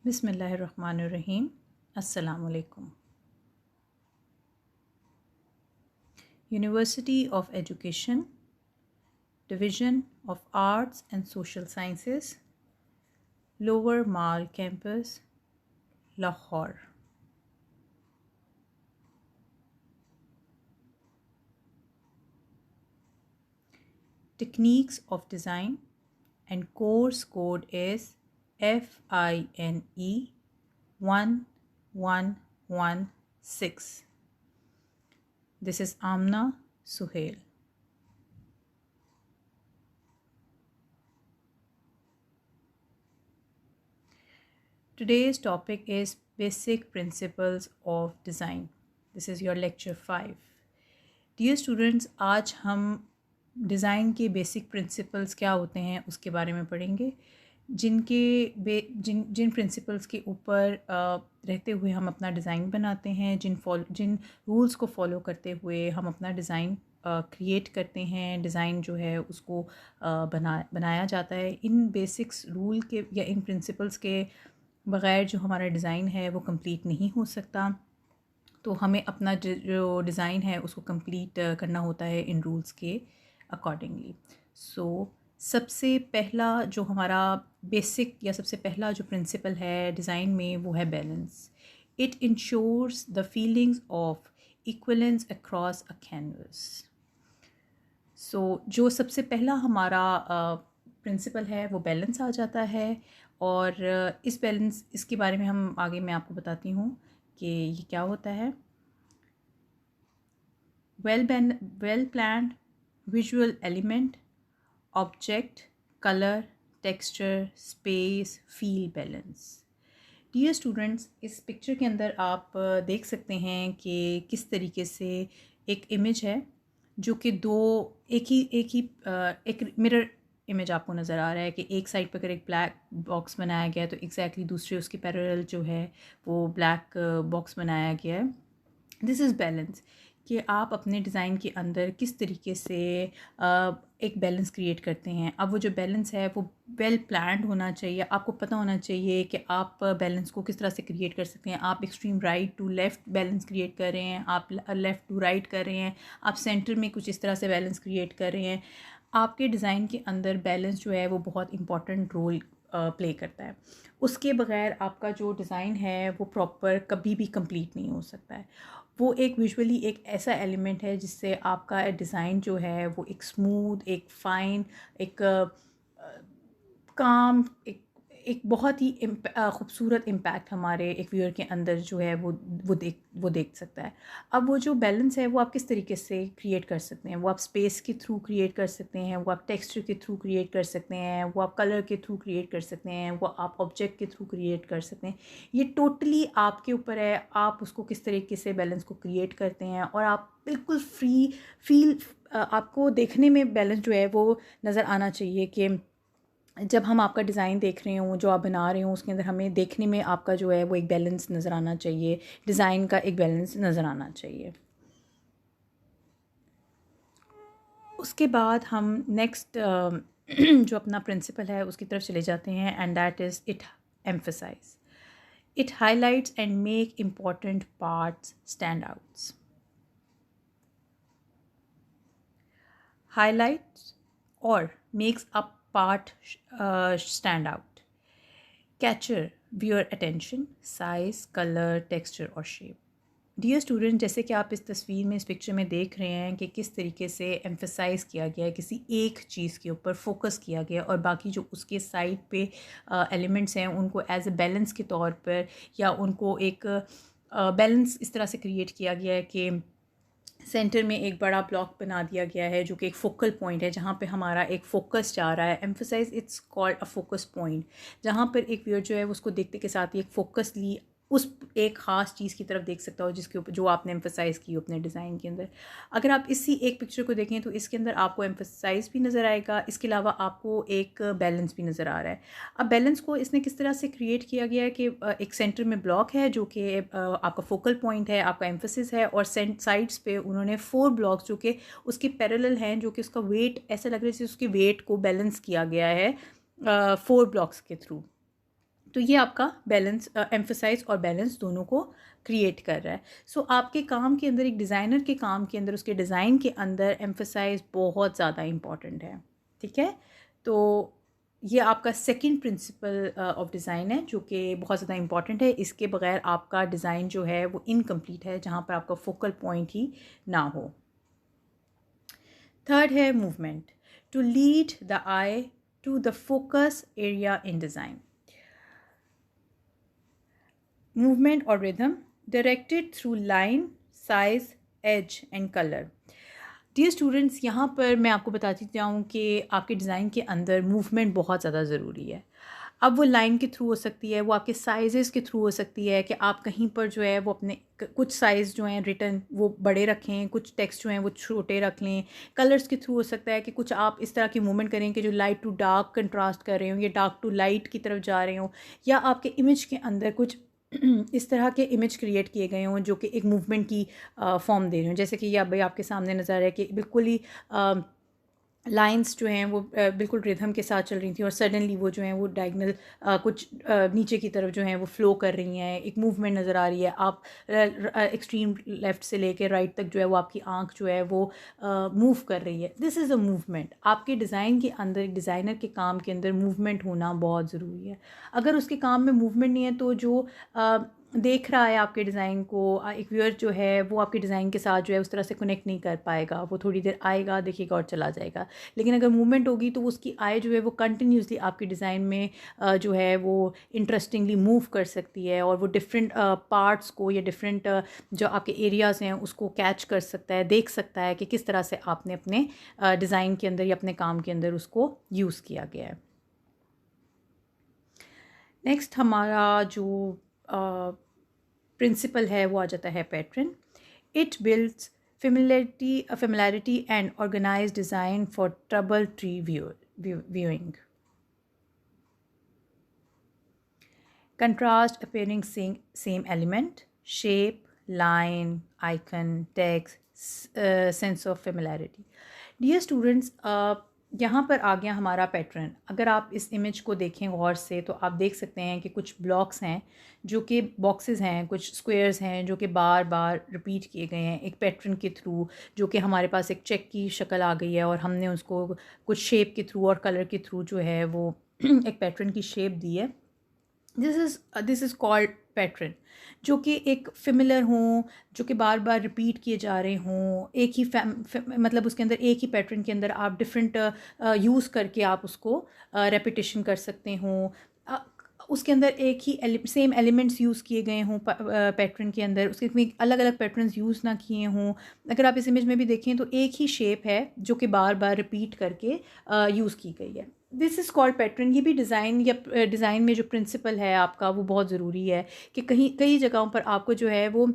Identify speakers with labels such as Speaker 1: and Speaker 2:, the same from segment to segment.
Speaker 1: बिस्मिल्लाहिर्रहमानिर्रहीम। अस्सलामुअलैकुम। University of education, division of arts and social sciences, lower mall campus, Lahore. Techniques of design and course code is FINE 1116. This is Amna Suhail. Today's topic is Basic Principles of Design. This is your lecture 5. Dear students, आज हम design के basic principles क्या होते हैं उसके बारे में पढ़ेंगे, जिन प्रिंसिपल्स के ऊपर रहते हुए हम अपना डिज़ाइन बनाते हैं, जिन रूल्स को फॉलो करते हुए हम अपना डिज़ाइन क्रिएट करते हैं, डिज़ाइन जो है उसको बनाया जाता है। इन बेसिक्स रूल के या इन प्रिंसिपल्स के बग़ैर जो हमारा डिज़ाइन है वो कंप्लीट नहीं हो सकता। तो हमें अपना जो डिज़ाइन है उसको कंप्लीट करना होता है इन रूल्स के अकॉर्डिंगली। सो सबसे पहला जो हमारा बेसिक या सबसे पहला जो प्रिंसिपल है डिज़ाइन में वो है balance. It ensures the feelings of equivalence across a canvas. So जो सबसे पहला हमारा प्रिंसिपल है वो बैलेंस आ जाता है, और इसके बारे में हम आगे मैं आपको बताती हूँ कि ये क्या होता है। Well planned visual element, object, color, texture, space, feel, balance. Dear students, इस पिक्चर के अंदर आप देख सकते हैं कि किस तरीके से एक इमेज है जो कि एक मिरर इमेज आपको नज़र आ रहा है कि एक साइड पर अगर एक ब्लैक बॉक्स बनाया गया है तो एग्जैक्टली दूसरे उसके पैरेलल जो है वो ब्लैक बॉक्स बनाया गया है। दिस इज़ बैलेंस, कि आप अपने डिज़ाइन के अंदर किस तरीके से एक बैलेंस क्रिएट करते हैं। अब वो जो बैलेंस है वो वेल प्लान्ड होना चाहिए। आपको पता होना चाहिए कि आप बैलेंस को किस तरह से क्रिएट कर सकते हैं। आप extreme right to left balance create कर रहे हैं, आप लेफ़्ट टू राइट कर रहे हैं, आप सेंटर में कुछ इस तरह से बैलेंस क्रिएट कर रहे हैं। आपके डिज़ाइन के अंदर बैलेंस जो है वो बहुत इंपॉर्टेंट रोल प्ले करता है। उसके बग़ैर आपका जो डिज़ाइन है वो प्रॉपर कभी भी कंप्लीट नहीं हो सकता है। वो एक विजुअली एक ऐसा एलिमेंट है जिससे आपका डिज़ाइन जो है वो एक स्मूथ, एक फ़ाइन, एक काम, एक बहुत ही ख़ूबसूरत इम्पैक्ट हमारे एक व्यूअर के अंदर जो है वो देख सकता है। अब वो जो बैलेंस है वो आप किस तरीके से क्रिएट कर सकते हैं। वो आप स्पेस के थ्रू क्रिएट कर सकते हैं, वो आप टेक्सचर के थ्रू क्रिएट कर सकते हैं, वो आप कलर के थ्रू क्रिएट कर सकते हैं, वो आप ऑब्जेक्ट के थ्रू क्रिएट कर सकते हैं। ये टोटली आपके ऊपर है, आप उसको किस तरीके से बैलेंस को क्रिएट करते हैं। और आप बिल्कुल फ्री फील, आपको देखने में बैलेंस जो है वो नज़र आना चाहिए कि जब हम आपका डिज़ाइन देख रहे हों, जो आप बना रहे हों, उसके अंदर हमें देखने में आपका जो है वो एक बैलेंस नज़र आना चाहिए, डिज़ाइन का एक बैलेंस नज़र आना चाहिए। उसके बाद हम नेक्स्ट जो अपना प्रिंसिपल है उसकी तरफ चले जाते हैं, and that is it emphasize. It highlights and make important parts stand outs. Highlights और makes a part stand out. Capture viewer attention, size, color, texture और shape. डियर स्टूडेंट, जैसे कि आप इस तस्वीर में, इस पिक्चर में देख रहे हैं कि किस तरीके से एम्फसाइज़ किया गया है, किसी एक चीज़ के ऊपर फोकस किया गया, और बाकी जो उसके साइड पे एलिमेंट्स हैं उनको एज ए बैलेंस के तौर पर, या उनको एक बैलेंस इस तरह से क्रिएट किया गया है कि सेंटर में एक बड़ा ब्लॉक बना दिया गया है जो कि एक फोकल पॉइंट है, जहाँ पे हमारा एक फोकस जा रहा है। Emphasize it's called a focus point, जहाँ पर एक व्यूअर जो है उसको देखते के साथ ही एक फोकसली उस एक ख़ास चीज़ की तरफ देख सकता हो जिसके ऊपर जो आपने एम्फसाइज़ की हो अपने डिज़ाइन के अंदर। अगर आप इसी एक पिक्चर को देखें तो इसके अंदर आपको एम्फसाइज़ भी नज़र आएगा, इसके अलावा आपको एक बैलेंस भी नज़र आ रहा है। अब बैलेंस को इसने किस तरह से क्रिएट किया गया है कि एक सेंटर में ब्लॉक है जो कि आपका फोकल पॉइंट है, आपका एम्फसिस है, और साइड्स पे उन्होंने 4 ब्लॉक्स जो कि उसके पैरेलल हैं, जो कि उसका वेट ऐसा लग रहा है जैसे उसके वेट को बैलेंस किया गया है 4 ब्लॉक्स के थ्रू। तो ये आपका बैलेंस, एम्फसाइज और बैलेंस दोनों को क्रिएट कर रहा है. सो आपके काम के अंदर, एक डिज़ाइनर के काम के अंदर, उसके डिज़ाइन के अंदर एम्फसाइज बहुत ज़्यादा इम्पॉर्टेंट है. ठीक है, तो ये आपका सेकंड प्रिंसिपल ऑफ डिज़ाइन है जो कि बहुत ज़्यादा इम्पॉर्टेंट है. इसके बगैर आपका डिज़ाइन जो है वो इनकम्प्लीट है, जहाँ पर आपका फोकल पॉइंट ही ना हो. थर्ड है movement. To lead the eye to the focus area in design. Movement और rhythm directed through line, size, edge and colour. Dear students, यहाँ पर मैं आपको बताती जाऊँ कि आपके डिज़ाइन के अंदर मूवमेंट बहुत ज़्यादा ज़रूरी है. अब वो लाइन के थ्रू हो सकती है, वो आपके साइज़ के थ्रू हो सकती है कि आप कहीं पर जो है वो अपने कुछ साइज़ जो हैं रिटन वो बड़े रखें, कुछ टेक्स्ट जो हैं वो छोटे रख लें. कलर्स के थ्रू हो सकता है कि कुछ आप इस तरह की मूवमेंट करें कि जो लाइट टू डार्क कंट्रास्ट कर रहे हो या डार्क टू लाइट की तरफ जा रहे हो, या आपके इमेज के अंदर कुछ इस तरह के इमेज क्रिएट किए गए हों जो कि एक मूवमेंट की फॉर्म दे रहे हों. जैसे कि ये भाई आपके सामने नज़र आ रहा है कि बिल्कुल ही लाइंस जो हैं वो बिल्कुल रिदम के साथ चल रही थी और सडनली वो जो हैं वो डायगनल कुछ नीचे की तरफ जो हैं वो फ़्लो कर रही हैं. एक मूवमेंट नज़र आ रही है. आप एक्सट्रीम लेफ़्ट से लेकर राइट तक जो है वो आपकी आंख जो है वो मूव कर रही है. This is a movement. आपके डिज़ाइन के अंदर, एक डिज़ाइनर के काम के अंदर मूवमेंट होना बहुत ज़रूरी है. अगर उसके काम में मूवमेंट नहीं है तो जो देख रहा है आपके डिज़ाइन को, एक व्यूअर जो है वो आपके डिज़ाइन के साथ जो है उस तरह से कनेक्ट नहीं कर पाएगा. वो थोड़ी देर आएगा, देखिएगा और चला जाएगा. लेकिन अगर मूवमेंट होगी तो उसकी आई जो है वो कंटिन्यूसली आपके डिज़ाइन में जो है वो इंटरेस्टिंगली मूव कर सकती है और वो डिफरेंट पार्ट्स को या डिफरेंट जो आपके एरियाज़ हैं उसको कैच कर सकता है, देख सकता है कि किस तरह से आपने अपने डिज़ाइन के अंदर या अपने काम के अंदर उसको यूज़ किया गया है. नेक्स्ट हमारा जो प्रिंसिपल है वो आ जाता है pattern. It builds familiarity and organized design for trouble-free viewing. Contrast appearing same element, shape, line, icon, text, sense of familiarity. Dear students, यहाँ पर आ गया हमारा पैटर्न. अगर आप इस इमेज को देखें गौर से तो आप देख सकते हैं कि कुछ ब्लॉक्स हैं जो कि बॉक्सेस हैं, कुछ स्क्वायर्स हैं जो कि बार बार रिपीट किए गए हैं एक पैटर्न के थ्रू, जो कि हमारे पास एक चेक की शक्ल आ गई है और हमने उसको कुछ शेप के थ्रू और कलर के थ्रू जो है वो एक पैटर्न की शेप दी है. दिस इज़ कॉल्ड पैटर्न, जो कि एक फिमिलर हों, जो कि बार बार रिपीट किए जा रहे हों. एक ही मतलब उसके अंदर एक ही पैटर्न के अंदर आप डिफरेंट यूज़ करके आप उसको रेपिटेशन कर सकते हों. उसके अंदर एक ही सेम एलिमेंट्स यूज़ किए गए हों पैटर्न के अंदर, उसके में अलग अलग पैटर्न्स यूज़ ना किए हों. अगर आप इस इमेज में भी देखें तो एक ही शेप है जो कि बार बार रिपीट करके यूज़ की गई है. This is called pattern. ये भी डिज़ाइन या डिज़ाइन में जो प्रिंसिपल है आपका वो बहुत ज़रूरी है कि कई जगहों पर आपको जो है वो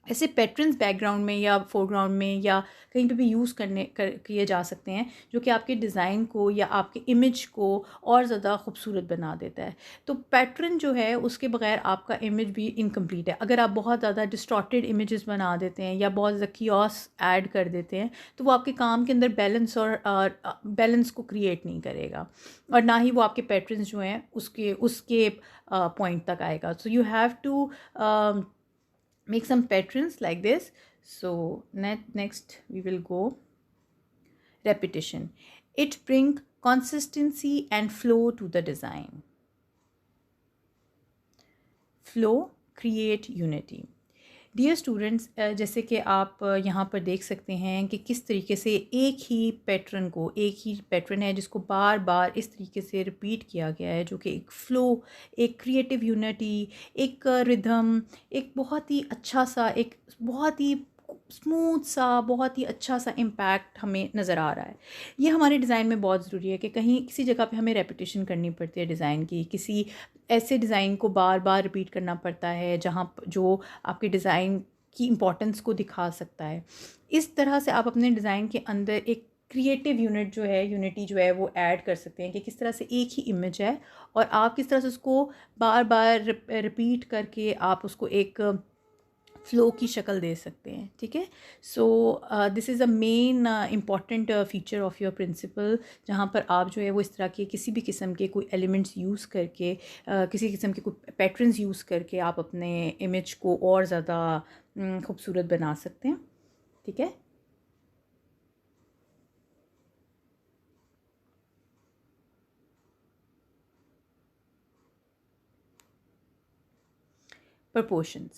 Speaker 1: ऐसे पैटर्न्स बैकग्राउंड में या फोरग्राउंड में या कहीं पे भी यूज़ किए जा सकते हैं जो कि आपके डिज़ाइन को या आपके इमेज को और ज़्यादा खूबसूरत बना देता है. तो पैटर्न जो है उसके बगैर आपका इमेज भी इनकम्प्लीट है. अगर आप बहुत ज़्यादा डिस्टॉर्टेड इमेजेस बना देते हैं या बहुत ज़्यादा कियोस ऐड कर देते हैं तो वो आपके काम के अंदर बैलेंस को क्रिएट नहीं करेगा और ना ही वो आपके पैटर्न्स जो हैं उसके पॉइंट तक आएगा. So you have to make some patterns like this. So next we will go repetition. It bring consistency and flow to the design. Flow create unity. Dear students, जैसे कि आप यहाँ पर देख सकते हैं कि किस तरीके से एक ही पैटर्न है जिसको बार बार इस तरीके से रिपीट किया गया है, जो कि एक फ़्लो, एक क्रिएटिव यूनिटी, एक रिदम, एक बहुत ही अच्छा सा, एक बहुत ही स्मूथ सा, बहुत ही अच्छा सा इम्पैक्ट हमें नज़र आ रहा है. ये हमारे डिज़ाइन में बहुत ज़रूरी है कि कहीं किसी जगह पे हमें रेपिटेशन करनी पड़ती है डिज़ाइन की, किसी ऐसे डिज़ाइन को बार बार रिपीट करना पड़ता है जहाँ जो आपके डिज़ाइन की इम्पोर्टेंस को दिखा सकता है. इस तरह से आप अपने डिज़ाइन के अंदर एक क्रिएटिव यूनिटी जो है वो ऐड कर सकते हैं कि किस तरह से एक ही इमेज है और आप किस तरह से उसको बार बार रिपीट करके आप उसको एक फ़्लो की शक्ल दे सकते हैं, ठीक है। So this is a main important feature of your principle, जहाँ पर आप जो है वो इस तरह के किसी भी किस्म के कोई एलिमेंट्स यूज़ करके किसी किस्म के कोई पैटर्न्स यूज़ करके आप अपने इमेज को और ज़्यादा खूबसूरत बना सकते हैं, ठीक है। Proportions.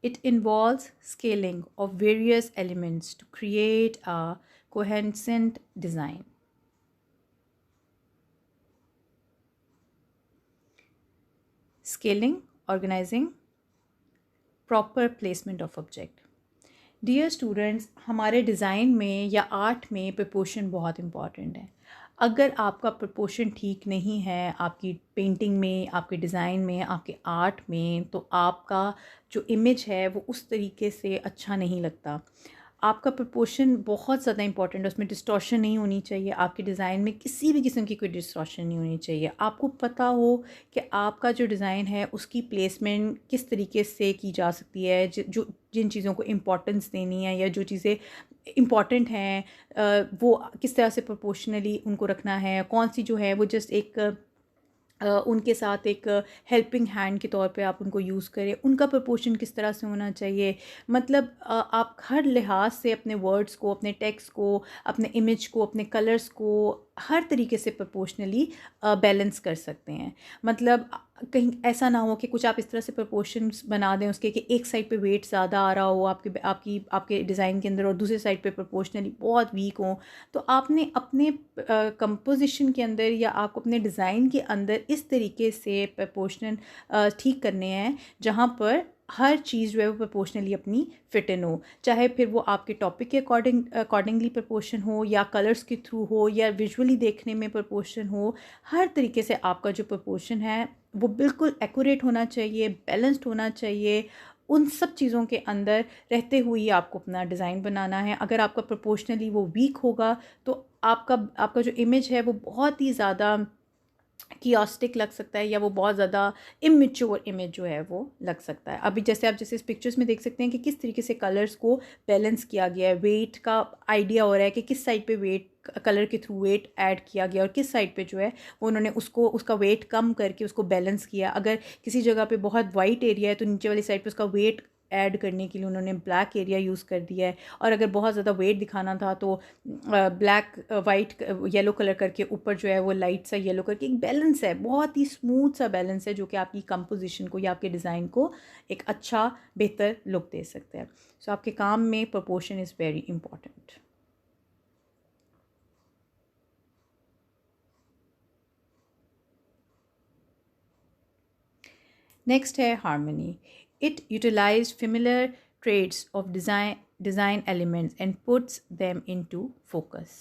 Speaker 1: It involves scaling of various elements to create a coherent design. Scaling, organizing, proper placement of object. Dear students, हमारे डिज़ाइन में या आर्ट में प्रपोर्शन बहुत इम्पॉर्टेंट है। अगर आपका प्रपोर्शन ठीक नहीं है आपकी पेंटिंग में, आपके डिज़ाइन में, आपके आर्ट में, तो आपका जो इमेज है वो उस तरीके से अच्छा नहीं लगता। आपका प्रपोर्शन बहुत ज़्यादा इंपॉर्टेंट है, उसमें डिस्टॉर्शन नहीं होनी चाहिए। आपके डिज़ाइन में किसी भी किस्म की कोई डिस्टॉर्शन नहीं होनी चाहिए। आपको पता हो कि आपका जो डिज़ाइन है उसकी प्लेसमेंट किस तरीके से की जा सकती है, जो जिन चीज़ों को इम्पोर्टेंस देनी है या जो चीज़ें इम्पॉर्टेंट हैं वो किस तरह से प्रोपोर्शनली उनको रखना है। कौन सी जो है वो जस्ट एक उनके साथ एक हेल्पिंग हैंड के तौर पे आप उनको यूज़ करें, उनका प्रपोर्शन किस तरह से होना चाहिए। मतलब आप हर लिहाज से अपने वर्ड्स को, अपने टेक्स्ट को, अपने इमेज को, अपने कलर्स को हर तरीके से प्रपोर्शनली बैलेंस कर सकते हैं। मतलब कहीं ऐसा ना हो कि कुछ आप इस तरह से प्रपोर्शंस बना दें उसके कि एक साइड पे वेट ज़्यादा आ रहा हो आपके डिज़ाइन के अंदर और दूसरे साइड पे प्रपोर्शनली बहुत वीक हो। तो आपने अपने कंपोजिशन के अंदर या आपको अपने डिज़ाइन के अंदर इस तरीके से प्रपोर्शन ठीक करने हैं जहाँ पर हर चीज़ जो है वो प्रोपोर्शनली अपनी फिट इन हो। चाहे फिर वो आपके टॉपिक के अकॉर्डिंगली प्रपोर्शन हो या कलर्स के थ्रू हो या विजुअली देखने में प्रपोर्शन हो। हर तरीके से आपका जो प्रपोर्शन है वो बिल्कुल एक्यूरेट होना चाहिए, बैलेंस्ड होना चाहिए। उन सब चीज़ों के अंदर रहते हुए ही आपको अपना डिज़ाइन बनाना है। अगर आपका प्रोपोर्शनली वो वीक होगा तो आपका जो इमेज है वो बहुत ही ज़्यादा कियोस्टिक लग सकता है या वो बहुत ज़्यादा इमेच्योर इमेज जो है वो लग सकता है। अभी जैसे इस पिक्चर्स में देख सकते हैं कि किस तरीके से कलर्स को बैलेंस किया गया है। वेट का आइडिया हो रहा है कि किस साइड पे वेट कलर के थ्रू वेट ऐड किया गया और किस साइड पे जो है वो उन्होंने उसका वेट कम करके उसको बैलेंस किया। अगर किसी जगह पे बहुत वाइट एरिया है तो नीचे वाली साइड पे उसका वेट ऐड करने के लिए उन्होंने ब्लैक एरिया यूज़ कर दिया है। और अगर बहुत ज़्यादा वेट दिखाना था तो ब्लैक वाइट येलो कलर करके ऊपर जो है वो लाइट सा येलो करके एक बैलेंस है, बहुत ही स्मूथ सा बैलेंस है जो कि आपकी कंपोजिशन को या आपके डिज़ाइन को एक अच्छा बेहतर लुक दे सकता है। सो आपके काम में proportion is very important. Next है harmony. It utilize familiar traits of design elements and puts them into focus.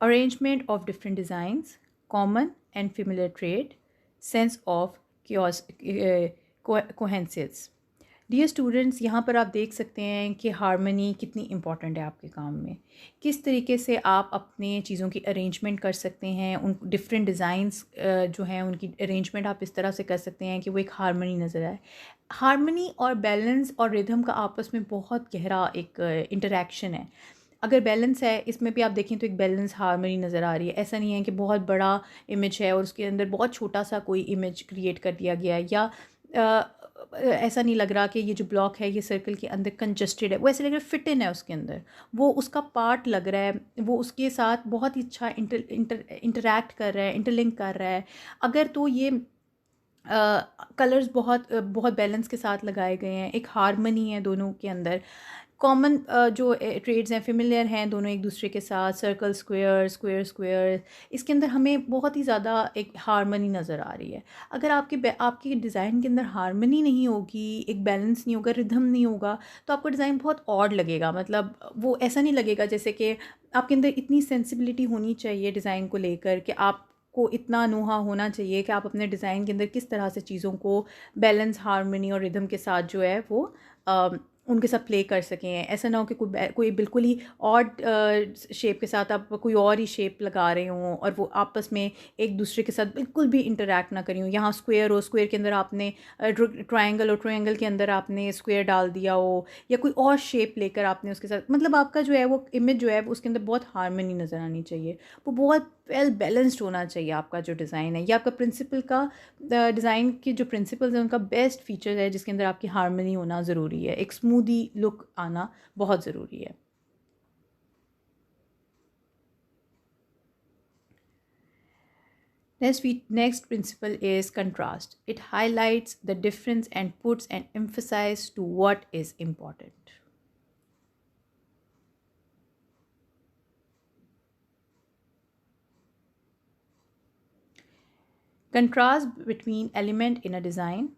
Speaker 1: Arrangement of different designs, common and familiar trait, sense of coherence. Dear students, यहाँ पर आप देख सकते हैं कि harmony कितनी important है आपके काम में। किस तरीके से आप अपने चीज़ों की अरेंजमेंट कर सकते हैं, उन डिफरेंट डिज़ाइंस जो हैं उनकी अरेंजमेंट आप इस तरह से कर सकते हैं कि वो एक हार्मनी नज़र आए। हार्मनी और बैलेंस और रिदम का आपस में बहुत गहरा एक इंटरेक्शन है। अगर बैलेंस है, इसमें भी आप देखें तो एक बैलेंस हार्मनी नज़र आ रही है। ऐसा नहीं है कि बहुत बड़ा इमेज है और उसके अंदर बहुत छोटा सा कोई इमेज क्रिएट कर दिया गया है, या ऐसा नहीं लग रहा कि ये जो ब्लॉक है ये सर्कल के अंदर कंजस्टेड है। वो ऐसे लग रहा है फिट इन है उसके अंदर, वो उसका पार्ट लग रहा है, वो उसके साथ बहुत ही अच्छा इंटरैक्ट कर रहा है, इंटरलिंक कर रहा है। अगर तो ये कलर्स बहुत बैलेंस के साथ लगाए गए हैं, एक हार्मनी है दोनों के अंदर। कॉमन जो ट्रेड्स हैं फेमिलियर हैं दोनों एक दूसरे के साथ, सर्कल स्क्वायर स्क्वायर स्क्वायर, इसके अंदर हमें बहुत ही ज़्यादा एक हार्मनी नज़र आ रही है। अगर आपके डिज़ाइन के अंदर हार्मनी नहीं होगी, एक बैलेंस नहीं होगा, रिदम नहीं होगा, तो आपका डिज़ाइन बहुत ऑड लगेगा। मतलब वो ऐसा नहीं लगेगा जैसे कि आपके अंदर इतनी सेंसिबिलिटी होनी चाहिए डिज़ाइन को लेकर कि आपको इतना अनोखा होना चाहिए कि आप अपने डिज़ाइन के अंदर किस तरह से चीज़ों को बैलेंस, हार्मनी और रिदम के साथ जो है वो उनके साथ प्ले कर सकें। ऐसा ना हो कि कोई बिल्कुल ही ऑड शेप के साथ आप कोई और ही शेप लगा रहे हों और वो आपस में एक दूसरे के साथ बिल्कुल भी इंटरेक्ट ना करें हों। यहाँ स्क्वायर हो, स्क्वायर के अंदर आपने ट्रायंगल हो, ट्रायंगल के अंदर आपने स्क्वायर डाल दिया हो, या कोई और शेप लेकर आपने उसके साथ, मतलब आपका जो है वो इमेज जो है उसके अंदर बहुत हारमनी नज़र आनी चाहिए। वो बहुत वेल बैलेंस्ड होना चाहिए आपका जो डिज़ाइन है। ये आपका प्रिंसिपल का डिज़ाइन के जो प्रिंसिपल्स हैं उनका बेस्ट फीचर है, जिसके अंदर आपकी हारमनी होना ज़रूरी है, एक स्मूदी लुक आना बहुत ज़रूरी है। Next principle is contrast. It highlights the difference and puts an emphasis to what is important. Contrast between element in a design,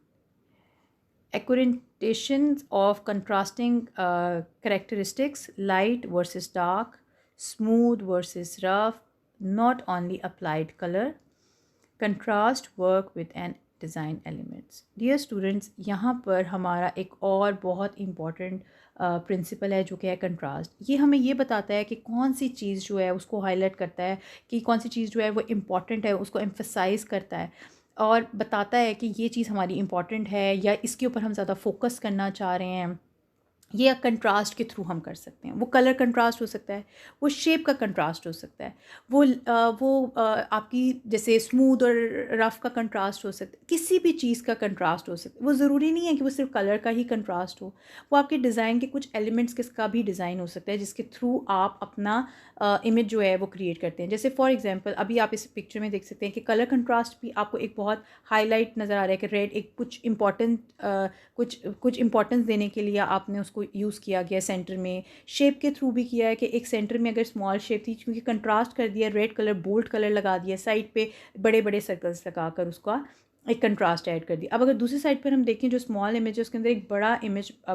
Speaker 1: accentuations of contrasting characteristics, light versus dark, smooth versus rough, not only applied color, contrast work with an design elements. Dear students, यहाँ पर हमारा एक और बहुत important principal है जो कि है कंट्रास्ट। ये हमें ये बताता है कि कौन सी चीज़ जो है उसको हाईलाइट करता है, कि कौन सी चीज़ जो है वो इम्पॉर्टेंट है, उसको एम्फसाइज करता है और बताता है कि ये चीज़ हमारी इम्पॉर्टेंट है या इसके ऊपर हम ज़्यादा फोकस करना चाह रहे हैं। ये कंट्रास्ट के थ्रू हम कर सकते हैं। वो कलर कंट्रास्ट हो सकता है, वो शेप का कंट्रास्ट हो सकता है, वो आपकी जैसे स्मूथ और रफ़ का कंट्रास्ट हो सकता है, किसी भी चीज़ का कंट्रास्ट हो सकता है। वो ज़रूरी नहीं है कि वो सिर्फ कलर का ही कंट्रास्ट हो, वो आपके डिज़ाइन के कुछ एलिमेंट्स के का भी डिज़ाइन हो सकता है जिसके थ्रू आप अपना इमेज जो है वो क्रिएट करते हैं। जैसे फॉर एग्जांपल अभी आप इस पिक्चर में देख सकते हैं कि कलर कंट्रास्ट भी आपको एक बहुत हाईलाइट नज़र आ रहा है कि रेड एक कुछ इंपॉर्टेंट कुछ इंपॉर्टेंस देने के लिए आपने उसको यूज़ किया गया सेंटर में। शेप के थ्रू भी किया है कि एक सेंटर में अगर स्मॉल शेप थी, क्योंकि कंट्रास्ट कर दिया, रेड कलर बोल्ड कलर लगा दिया, साइड पे बड़े बड़े सर्कल्स लगा कर उसका एक कंट्रास्ट ऐड कर दिया। अब अगर दूसरी साइड पर हम देखें जो स्मॉल इमेज है उसके अंदर एक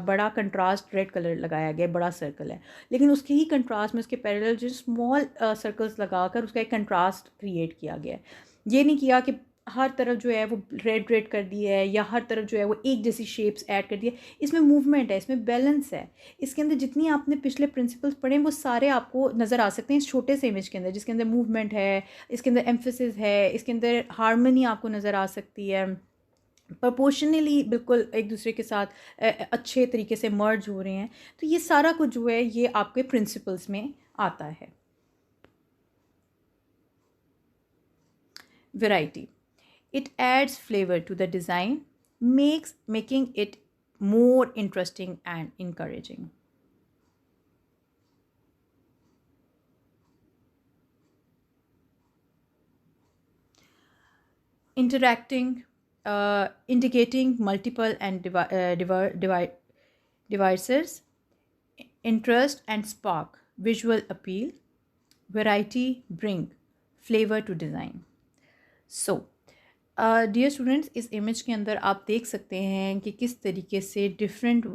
Speaker 1: बड़ा कंट्रास्ट रेड कलर लगाया गया, बड़ा सर्कल है, लेकिन उसके ही कंट्रास्ट में उसके पैरेलल जो स्मॉल सर्कल्स लगाकर उसका एक कंट्रास्ट क्रिएट किया गया है। ये नहीं किया कि हर तरफ जो है वो रेड रेड कर दी है या हर तरफ जो है वो एक जैसी शेप्स ऐड कर दी है। इसमें मूवमेंट है, इसमें बैलेंस है। इसके अंदर जितनी आपने पिछले प्रिंसिपल्स पढ़े हैं वो सारे आपको नज़र आ सकते हैं इस छोटे से इमेज के अंदर, जिसके अंदर मूवमेंट है, इसके अंदर एम्फेसिस है, इसके अंदर हारमनी आपको नज़र आ सकती है, प्रपोर्शनली बिल्कुल एक दूसरे के साथ अच्छे तरीके से मर्ज हो रहे हैं। तो ये सारा कुछ जो है ये आपके प्रिंसिपल्स में आता है। Variety, it adds flavor to the design, making it more interesting and encouraging. Indicating multiple and devices, interest and spark visual appeal. Variety bring flavor to design. So dear students, इस image के अंदर आप देख सकते हैं कि किस तरीके से डिफरेंट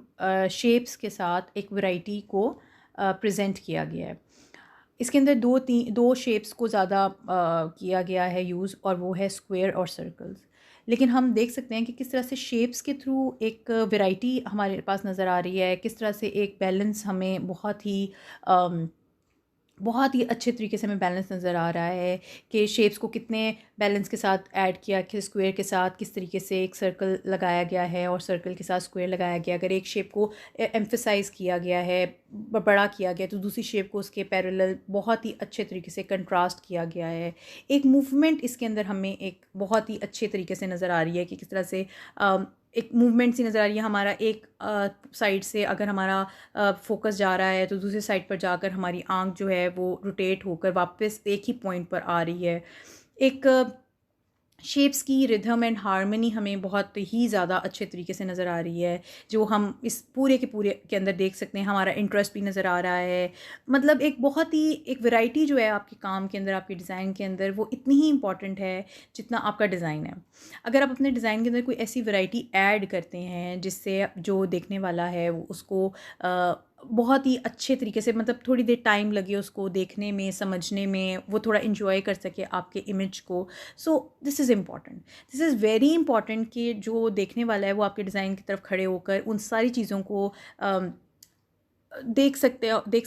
Speaker 1: शेप्स के साथ एक वैरायटी को प्रेजेंट किया गया है। इसके अंदर दो शेप्स को ज़्यादा किया गया है यूज़, और वो है स्क्वायर और सर्कल्स। लेकिन हम देख सकते हैं कि किस तरह से शेप्स के थ्रू एक वैरायटी हमारे पास नज़र आ रही है, किस तरह से एक बैलेंस हमें बहुत ही अच्छे तरीके से हमें बैलेंस नज़र आ रहा है कि शेप्स को कितने बैलेंस के साथ ऐड किया, कि स्क्वायर के साथ किस तरीके से एक सर्कल लगाया गया है और सर्कल के साथ स्क्वायर लगाया गया। अगर एक शेप को एम्फेसाइज किया गया है, बड़ा किया गया, तो दूसरी शेप को उसके पैरेलल बहुत ही अच्छे तरीके से कंट्रास्ट किया गया है। एक मूवमेंट इसके अंदर हमें एक बहुत ही अच्छे तरीके से नज़र आ रही है कि किस तरह से एक मूवमेंट सी नज़र आ रही है। हमारा एक साइड से अगर हमारा फोकस जा रहा है तो दूसरी साइड पर जाकर हमारी आंख जो है वो रोटेट होकर वापस एक ही पॉइंट पर आ रही है। एक शेप्स की रिदम एंड हारमनी हमें बहुत ही ज़्यादा अच्छे तरीके से नज़र आ रही है, जो हम इस पूरे के अंदर देख सकते हैं। हमारा इंटरेस्ट भी नज़र आ रहा है। मतलब एक वैरायटी जो है आपके काम के अंदर, आपके डिज़ाइन के अंदर, वो इतनी ही इंपॉर्टेंट है जितना आपका डिज़ाइन है। अगर आप अपने डिज़ाइन के अंदर कोई ऐसी वैरायटी ऐड करते हैं जिससे जो देखने वाला है वो उसको बहुत ही अच्छे तरीके से, मतलब थोड़ी देर टाइम लगे उसको देखने में, समझने में, वो थोड़ा इन्जॉय कर सके आपके इमेज को। सो this is important, this is very important कि जो देखने वाला है वो आपके डिज़ाइन की तरफ खड़े होकर उन सारी चीज़ों को देख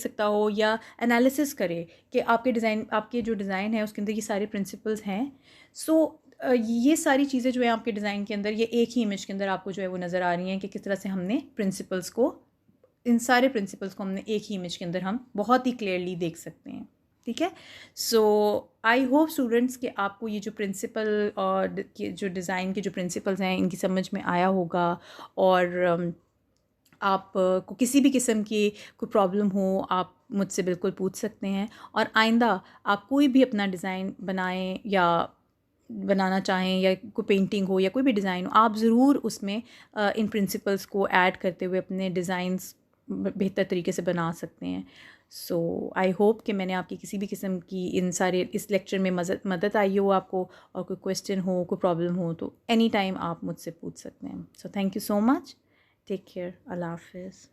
Speaker 1: सकता हो या एनालिसिस करे कि आपके डिज़ाइन, आपके जो डिज़ाइन है उसके अंदर ये सारे प्रिंसिपल्स हैं। सो ये सारी चीज़ें जो है आपके डिज़ाइन के अंदर, ये एक ही इमेज के अंदर आपको जो है वो नज़र आ रही हैं कि किस तरह से हमने प्रिंसिपल्स को, इन सारे प्रिंसिपल्स को हमने एक ही इमेज के अंदर हम बहुत ही क्लियरली देख सकते हैं। ठीक है। सो आई होप स्टूडेंट्स कि आपको ये जो प्रिंसिपल और जो डिज़ाइन के जो प्रिंसिपल्स हैं इनकी समझ में आया होगा। और आप को किसी भी किस्म की कोई प्रॉब्लम हो आप मुझसे बिल्कुल पूछ सकते हैं। और आइंदा आप कोई भी अपना डिज़ाइन बनाएं या बनाना चाहें, या कोई पेंटिंग हो या कोई भी डिज़ाइन हो, आप ज़रूर उसमें इन प्रिंसिपल्स को ऐड करते हुए अपने डिज़ाइंस बेहतर तरीके से बना सकते हैं। सो आई होप कि मैंने आपकी किसी भी किस्म की इन सारे इस लेक्चर में मदद आई हो आपको, और कोई क्वेश्चन हो, कोई प्रॉब्लम हो तो एनी टाइम आप मुझसे पूछ सकते हैं। So thank you so much, take care, अल्लाह हाफिज़।